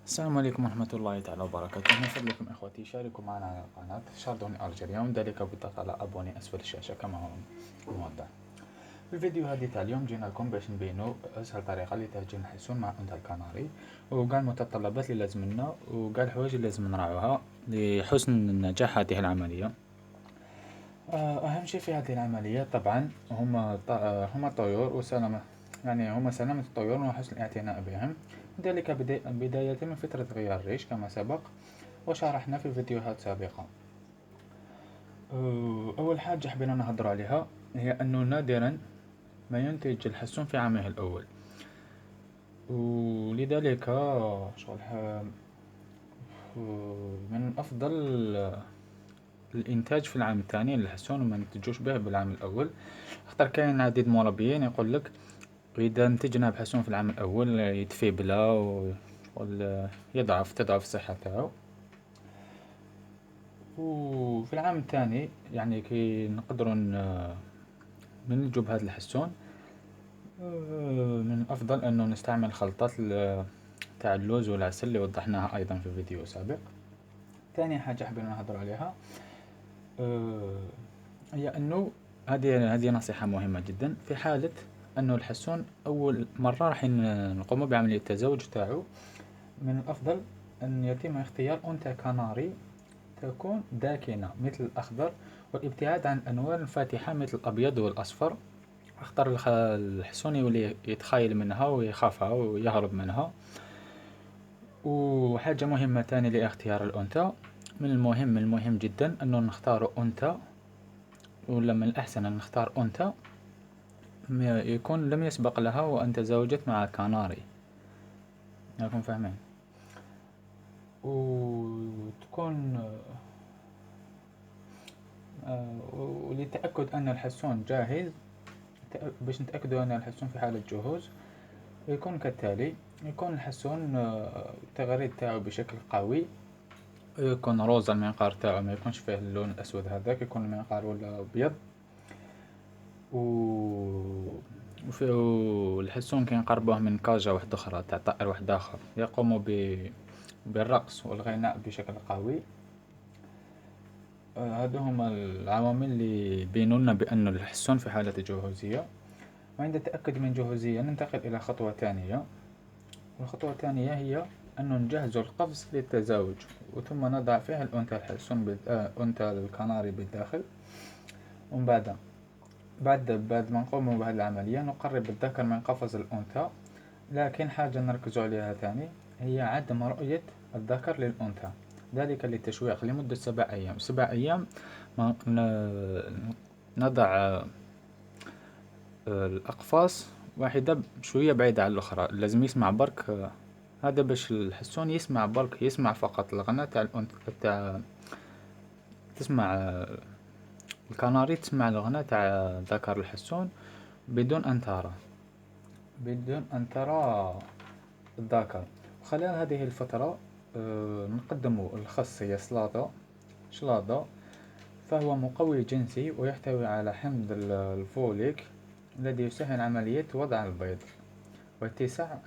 السلام عليكم ورحمة الله تعالى وبركاته. من فضلكم إخوتي شاركوا معنا على قناة شاردوني ألجيريا، وذلك بالضغط على أبوني أسفل الشاشة كما هو موضح. في الفيديو هذه تاع اليوم جينا لكم باش نبينو أسهل طريقة لتهجين الحسون مع أنثى الكناري، وقال المتطلبات اللي لازم لنا، وقال الحوايج اللي لازم نراعوها لحسن نجاح هذه العملية. أهم شيء في هذه العملية طبعا هما الطيور وسلامة، يعني هما سلامة الطيور وحسن الاعتناء بهم، ذلك بداية من فترة غيار الريش كما سبق وشرحنا في فيديوهات سابقة. أول حاجة حبينا نهضر عليها هي أنه نادرا ما ينتج الحسون في عامه الأول، ولذلك من أفضل الإنتاج في العام الثاني للحسون وما ننتجوش به بالعام الأول. اختار كاين عديد مربيين يقول لك إذا انتجنا بحسون في العام الأول يتفي بلا تضعف الصحة تاعو، وفي العام الثاني يعني كي نقدروا ننتجو بهذا الحسون من الأفضل أنه نستعمل خلطات تاع اللوز والعسل اللي وضحناها أيضا في فيديو سابق. ثاني حاجة حبينا نهضر عليها هي أنه هذه نصيحة مهمة جدا في حالة أنه الحسون أول مرة راح نقوم بعملية التزاوج تاعو، من الأفضل أن يتم اختيار أنثى كناري تكون داكنة مثل الأخضر، والابتعاد عن الألوان الفاتحة مثل الأبيض والأصفر. اختار الحسون يولي يتخايل منها ويخافها ويهرب منها. وحاجة مهمة تاني لاختيار الأنثى، من المهم جدا أنه نختار أنثى، ولا من الأحسن أن نختار أنثى يكون لم يسبق لها وأن تزوجت مع كناري، راكم فاهمين، وتكون ولتأكد أن الحسون جاهز، باش نتأكدوا أن الحسون في حالة جهوز، يكون كالتالي: يكون الحسون التغريد تاعو بشكل قوي، يكون روز المنقار تاعو، ما يكونش فيه اللون الأسود هذاك، يكون المنقار ولا أبيض. والحسون كي نقربوه من كاجة واحدة أخرى تاع طائر واحد آخر يقوم بالرقص والغناء بشكل قوي. هادو هما العوامل اللي بينونا بأن الحسون في حالة جهوزية. وعند التأكد من جهوزية ننتقل إلى خطوة ثانية، والخطوة الثانية هي أنه نجهز القفص للتزاوج، وثم نضع فيه الأنثى الحسون أنثى الكناري بالداخل. ومن بعد ما نقوم بهذه العملية نقرب الذكر من قفص الأنثى، لكن حاجة نركز عليها ثاني هي عدم رؤية الذكر للأنثى، ذلك للتشويق لمدة 7 أيام. نضع الأقفاص واحدة شوية بعيدة عن الأخرى، لازم يسمع برك، هذا باش الحسون يسمع برك، يسمع فقط الغناء تاع الأنثى تاع تسمع الكناري، تسمع الغناء تاع ذكر الحسون بدون أن ترى الذكر. خلال هذه الفترة نقدم الخس، هي شلاضة، فهو مقوي جنسي ويحتوي على حمض الفوليك الذي يسهل عملية وضع البيض واتساع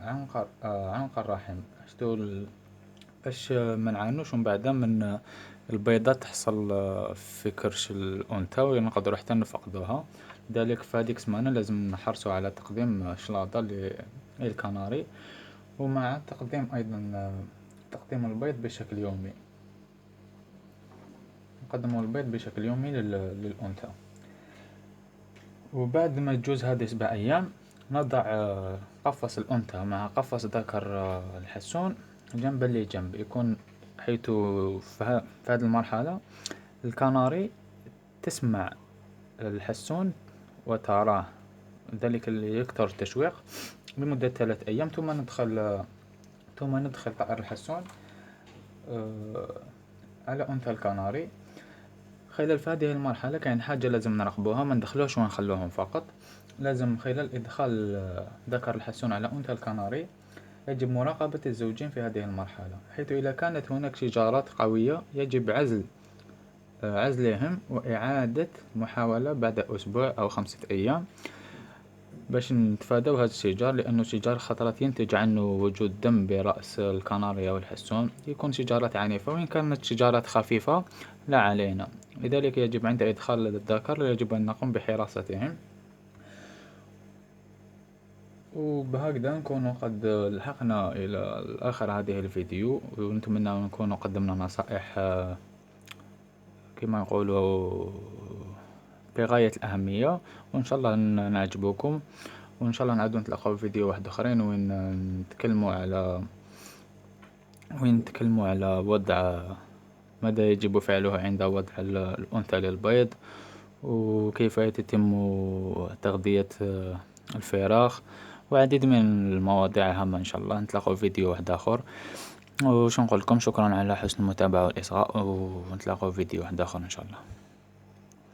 عنق الرحم، باش منعانوش من بعد من البيضات تحصل في كرش الأنثى ونقدروا حتى نفقدوها. لذلك في هذيك السمانة لازم نحرصوا على تقديم شلاضة للكناري، ومع تقديم البيض بشكل يومي، نقدم البيض بشكل يومي للأنثى. وبعد ما تجوز هذه 7 أيام نضع قفص الأنثى مع قفص ذكر الحسون جنبا لجنب، يكون حيث في هذه المرحلة الكناري تسمع الحسون وتراه، ذلك اللي يكثر التشويق لمدة 3 أيام. ثم ندخل طائر الحسون على أنثى الكناري. خلال هذه المرحلة كاين حاجة لازم نراقبوها، ما ندخلوش ونخلوهم فقط، لازم خلال إدخال ذكر الحسون على أنثى الكناري يجب مراقبة الزوجين في هذه المرحلة، حيث إذا كانت هناك شجارات قوية يجب عزلهم وإعادة محاولة بعد أسبوع أو 5 أيام باش نتفاداو هاد الشجار، لأنه الشجار خطرات ينتج عنه وجود دم برأس الكناريا والحسون، يكون شجارات عنيفة، وإن كانت شجارات خفيفة لا علينا. لذلك يجب عند إدخال الذكر يجب أن نقوم بحراستهم. وبهكذا نكون قد لحقنا إلى آخر هذه الفيديو، ونتمنى أن نكون قدمنا نصائح كما يقولوا بغاية الأهمية، وإن شاء الله نعجبكم، وإن شاء الله نعودو نتلاقاو في فيديو واحد آخرين وين نتكلموا على وضع ماذا يجب فعله عند وضع الأنثى للبيض، وكيف يتم تغذية الفراخ، وعديد من المواضيع هامة. إن شاء الله نتلاقاو في فيديو واحد آخر، وش نقول لكم، شكرا على حسن المتابعة والإصغاء، ونتلاقاو في فيديو واحد آخر إن شاء الله.